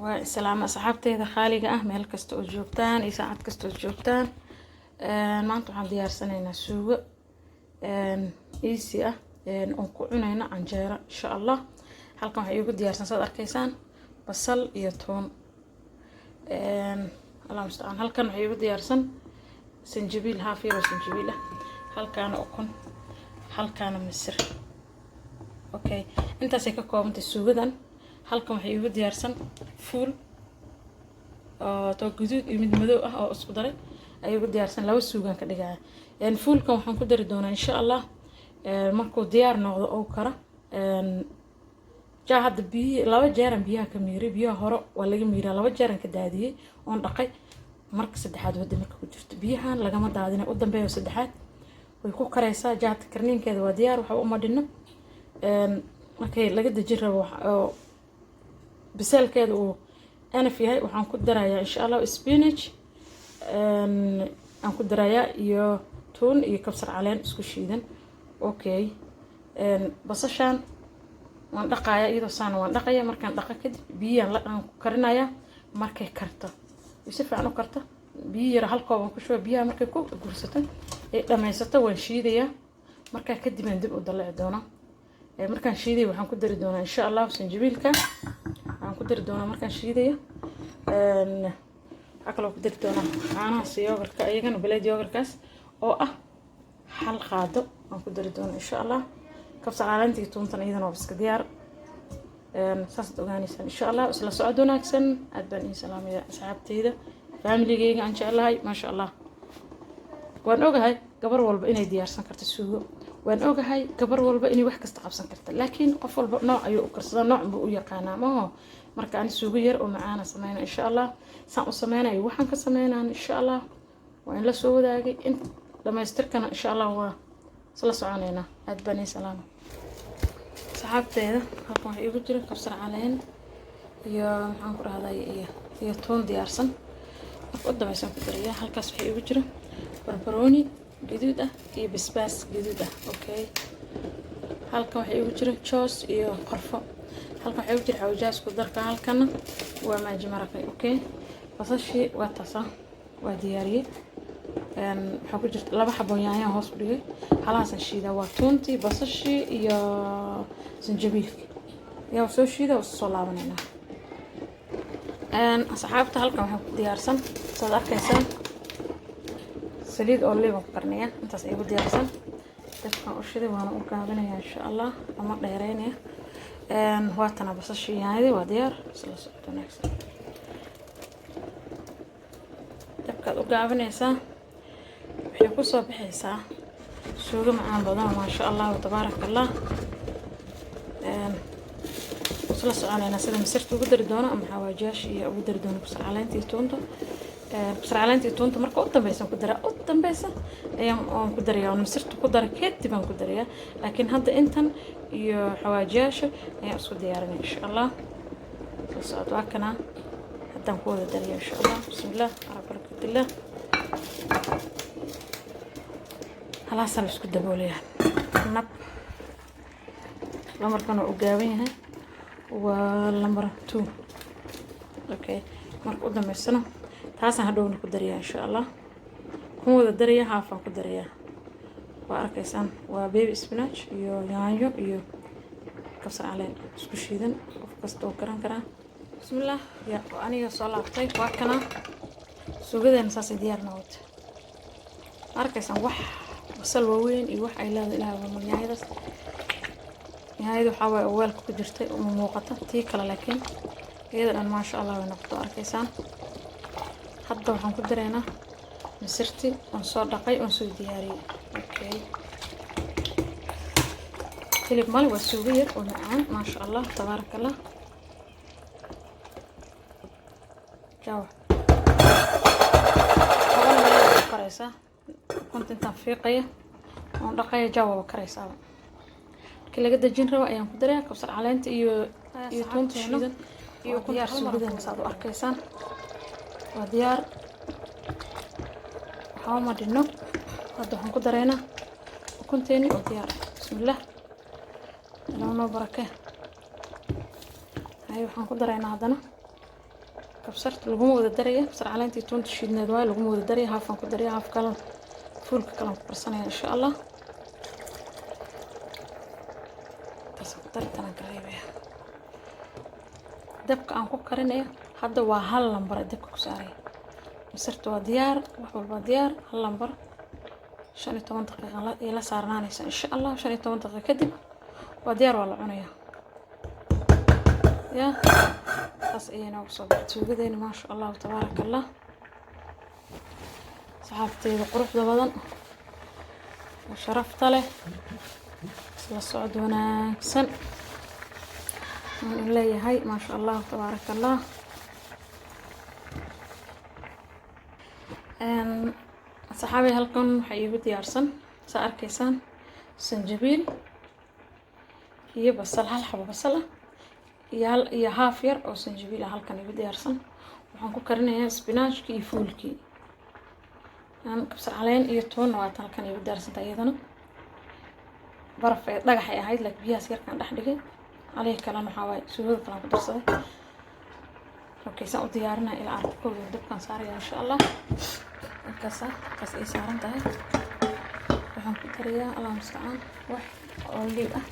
والسلام أصحابتي خالقة مeel kasta oo joogtaan iyo saacad kasta oo joogtaan maanta waxaan diyaarsanaynaa suugo easy ah oo ku cunayna canjeero insha Allah halkan waxa igu diyaarsan saad arkaysaan basal iyo toon Allah musta'an halkan waxa igu diyaarsan sanjabiil haaf yar oo sanjabiil ah halkan ukun halkan misir okay intaas ay ka koobantahay suugadan halkan waxa igu diyaarsan fuul oo guduud iyo mid madow ah oo isku daray ay igu diyaarsan laba suugan ka dhigaya fuulkan waxaan ku dari doonaa insha Allah markuu diyaar noqdo oo kara hadda biyo laba jeeran biyaha ka miiray biyaha hore waa laga miiraa laba jeeran ka daadiyay oon dhaqay marka saddexaad wada marka ku jirto biyahan lagama daadina u dambeeyo saddexaad way ku karaysaa jaad karniinkeeda waa diyaar waxa u madhino markay laga dajin rabo bisalkeeda uu anaf yahay waxaan ku darayaa insha Allah spinach aan ku darayaa iyo toon iyo kabsar caleen isku shiidan okay basashan waan dhaqayaa iyadoo saan waan dhaqayaa markaan dhaqa kadib biyo la aan ku karinayaa markay karto si fiican u karto biyo yar hal koob aan ku shubo biyaha markay ku gursato ee dhameysato waan shiidayaa markaa kadib aan dib u dalaci doonaa markaan shiiday waxaan ku dari doonaa insha Allah sanjabiilka aan ku dari doonaa markaan shiidayo akala ku dari doonaa caanaha yogurka ayagana blade yogurkaas oo ah hal qaado aan ku dari doonaa insha Allah kabsar caleenta toontan iyadana waa iska diyaar saas ogaanaysan insha Allah isla socod wanaagsan aad baan in salaamaya asxaabteyda familygeyga aan jeclahay ma sha Allah waan ogahay gabar walba inay diyaarsan karto suugo waan ogahay gabar walba inay wax kasta qabsan karto laakiin qof walba nooc ayuu u karsadaa nooc buu u yaqaanaa ma marka aan suugo yar oo macaan sameeyna insha Allah saan u sameeynayo waxaan ka sameeynaa insha Allah waa in la soo wadaagay in dhameystirkana insha Allah waa isla soconayna aad baan in salaam saxaabteeda halkan waxa igu jira kabsar caleen iyo maxaan ku rahday iyo toon diyaarsan marka u dambaysan ku dariyaa halkaas waxa igu jira barbarooni gaduud ah iyo basbaas gaduud ah okay halkan waxa igu jira choos iyo qorfo halkan waxa igu jira xawjaas ku darka halkana waa maaji maraqay okay basashi waa tasa waa diyaariyay waxa ku jirta laba xabo yaanyo hoos u dhigay halaasan shiida waa toonti basashi iyo sanjabiilka yaa soo shiida oo soo laabanayna asxaabta halkan waxa ku diyaarsan saad arkaysaan saliid oo leeyo karniya intaas ay u diyaarsan dadka u shiday waan u gaabinayaa insha Allah ama dheereynaya waa tan basashi yaanyo waa diyaar isla socod wanaagsan dadka u gaabinaysa waxay ku soo bixaysaa suugo macaan badan ma sha Allah tabarakallah isla soconayna sida misirta ugu dari doono ama xawaajash iyo ugu dari doono kabsar caleenta iyo toonta kabsar caleenta iyo toonta marka u dambaysan ku dara u dambaysan ayaan ku darayaa misirta ku dara kadib aan ku darayaa laakiin hadda intan iyo xawaajash ayaan isku diyaarinay insha Allah soo socod kana haddaan ku wada dariyo insha Allah bismillah ala barakatillah خلاص أنا اسكت دبوليها نب لمر كانوا أجاوينها واللمر 2 أوكي مرك قدام السنة تاسع هدول كدريا إن شاء الله هو الدريا هافا كدريا وأركيسان وبيبي سبيناتش يو يو كسر عليه سكوشيدن وفكستو كران بسم الله يا أنا يصلى طيب وكنا سوقي نساس ديار نوت أركيسان وح بصل وين iyo wax ay leedahay ilaahay yahay waxa way awalka ku jirtay oo muuqata tii kale laakiin iyadana ma sha Allah way noqdo arkaysaan hadda waxaan ku dareynaa misirti oo soo dhaqay oo soo diyaariyay okay hilib mal waa suugo yar oo macaan ma sha Allah tabarakallah jawa karaysa كنت انت فيقيه ودقايه جوا كريسا كل قد جين روا ايام كدريا كبسر علانت iyo toonta shiidan iyo diyaar suugadan saad u arkaysaan waa diyaar waxa ma dhino hadda waxaan ku dareynaa ukunteeni oo diyaar bismillah loo baraka ay waxaan ku dareynaa hadana kabsarta laguma wada daraya kabsar caleenta iyo toonta shiidneed waa laguma wada daraya haafan ku daraya haaf kale fuulka kale ku karsanaya insha Allah tasoo tartana gareebaya dabka aan ku karinayo hadda waa hal lambar dabka ku saaray masarta waa diyaar wax walba diyaar hal lambar 15 daqiiqo ila saarnaanaysa insha Allah 15 daqiiqo kadib waa diyaar waa la cunaya يا خلاص اينا وصلت سوقدين ما شاء الله تبارك الله صحابتي قروح بدن وشرفت له la socod wanaagsan aan leeyahay ma sha Allah tabaaraka Allah saxaabi halkan waxa iigu diyaarsan sa arkaysaan sanjabiil iyo basal hal xabo basal iyo haaf yar oo sanjabiil halkan iigu diyaarsan waxaan ku karinayaa spinach iyo fuulkii kabsar caleen iyo toon waa halkan iigu diyaarsan iyadana baraf dhagax ay ahayd laakiin biyaas yar kan dhex dhigay عليه كلام حواي سويت كلام قدرسه اوكي سأ ديارنا الى اركو دبكان صاري ان شاء الله كاسه كاس اي سارن تاعي waxaan ku tariyaa Allah musta'an wax oo liib ah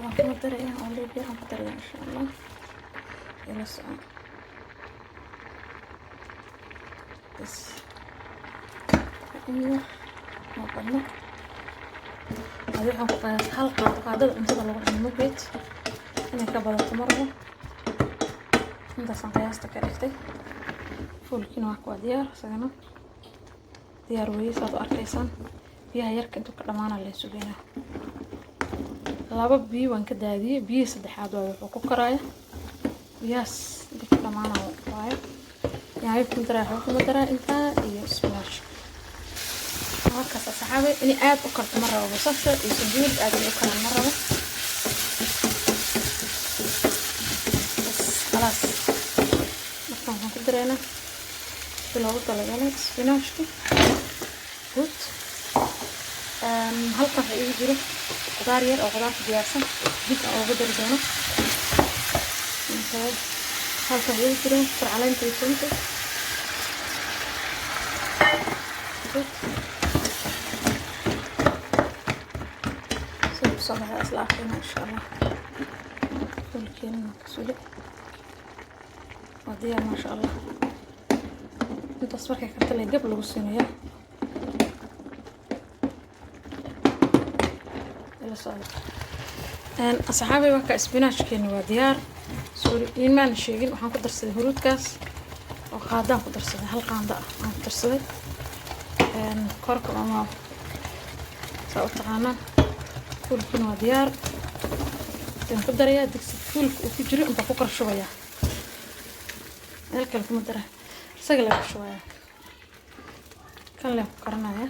waxaan ku tariyaa oo liib ah ku tariyaa insha Allah ila saan bas iyo ma qadna waxaan ku qaaday hal qaadada cuntada lagu cuno muggeed inay ka badato marba intaasaan qiyaasta ka dhigtay fuulkiina waa kuwa diyaar isagana diyaar weeye saad u arkaysaan biyaha yarka intuu ka dhamaana la sugaynaa laba biyo waan ka daadiyey biyo saddexaad waa wuxuu ku karaya biyahaas intuu ka dhamaana waaye yahay ku daraa intaa iyo spinach markaas saxaabe inay aad u karto mar rabo basasha iyo sanjabiil aad u kala mar rabo خلاص markaan waxaan ku dareena bilowga talagalay spinachki good halka waxa ii jiro qudaar yar oo qudaar diyaarsan dib aan ugu dari doono halka waxa ii jiro caleenta iyo toonta صباح أصلاً إن شاء الله كل كلمة كسولة وديها ما شاء الله أنت أصبحك كنت لي قبل وصينية إلى صادق أصحابي وكا إسبيناش كيني وديار سوري ما نشيقين وحان قدر سيدي هرود كاس وقادان قدر سيدي هل قانداء وحان قدر سيدي كوركم أما سأطعانا فولكنا وديار تنقدر يا دكس فولك وتجري أنت فوق شوية هلك لكم درة سجلك شوية كلهم قرنا يا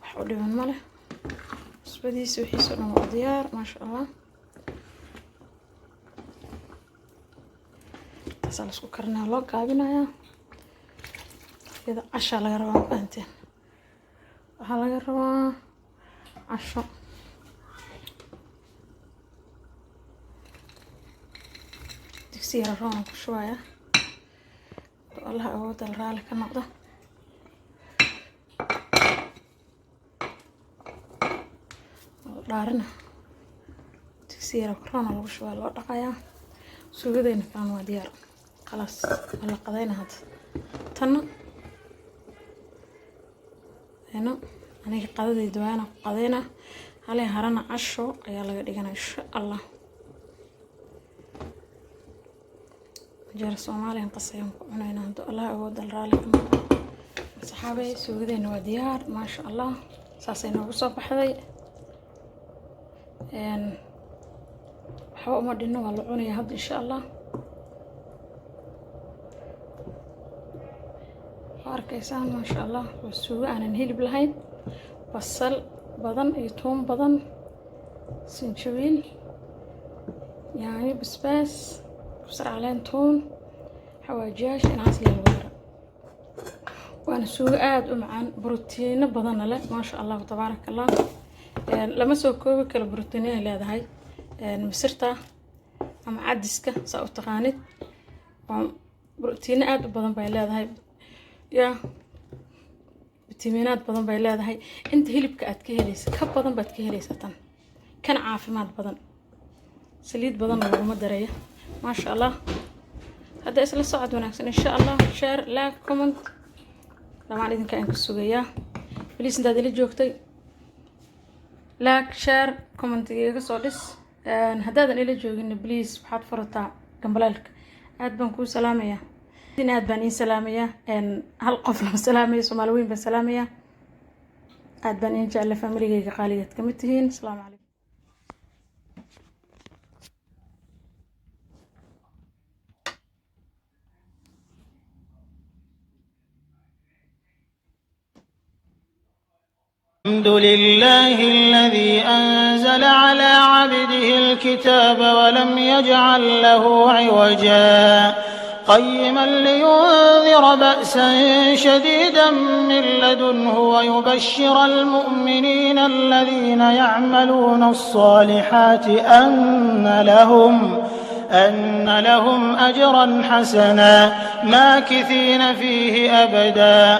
حولي من ماله بس بدي سوي سنة وديار ما شاء الله تصل سكرنا لو قابنا يا إذا عشاء لا يروى أنتين هلا يروى عشاء تكسير الرونق شوية والله أود الرالك النقطة دارنا تكسير الرونق شوية لو دقايا سوقدين كانوا ديار خلاص هلا قضينا هاد تنا هنا أنا قضيت دوانا قضينا عليه هرنا عشو يلا قدينا إن شاء الله جار الصومالي نقصيهم عنينا هدو الله أود الرالك صحابي سوقدين وديار ما شاء الله ساسين وصوب حذي إن حوا مدينة والعوني هاد إن شاء الله أركيسان ما شاء الله والسوق أنا نهيل بالهين بصل بدن يتوم بدن سنجبيل يعني بسباس كسر علين توم حواجاش انعسل الورق وانا سوق آد ومعان بروتين بدن له ما شاء الله تبارك الله لما سو كوبي كلا بروتينيه لهدهي مسرته ama cadiska saa u taqaanid بروتين aad u badan bay leedahay فيتامينات badan bay leedahay inta hilibka aad ka helayso ka badan baad ka helaysaa tan kan caafimaad badan saliid badan laguma dareeyo ma sha Allah hada isla socod wanaagsan insha Allah share like comment dhamaan idinka aan ku sugayaa please intaad ila joogtay like share comment iga soo dhis hadaadan ila joogin please waxaad furataa gambalaalka aad baan ku salaamayaa aad baan in salaamayaa hal qof la salaamayo Soomaali weyn baan salaamayaa aad baan in jecel familygayga qaaligeed kamid tihiin assalaamu calaykum الحمد لله الذي أنزل على عبده الكتاب ولم يجعل له عوجا قيما لينذر بأسا شديدا من لدنه ويبشر المؤمنين الذين يعملون الصالحات أن لهم أجرا حسنا ماكثين فيه أبدا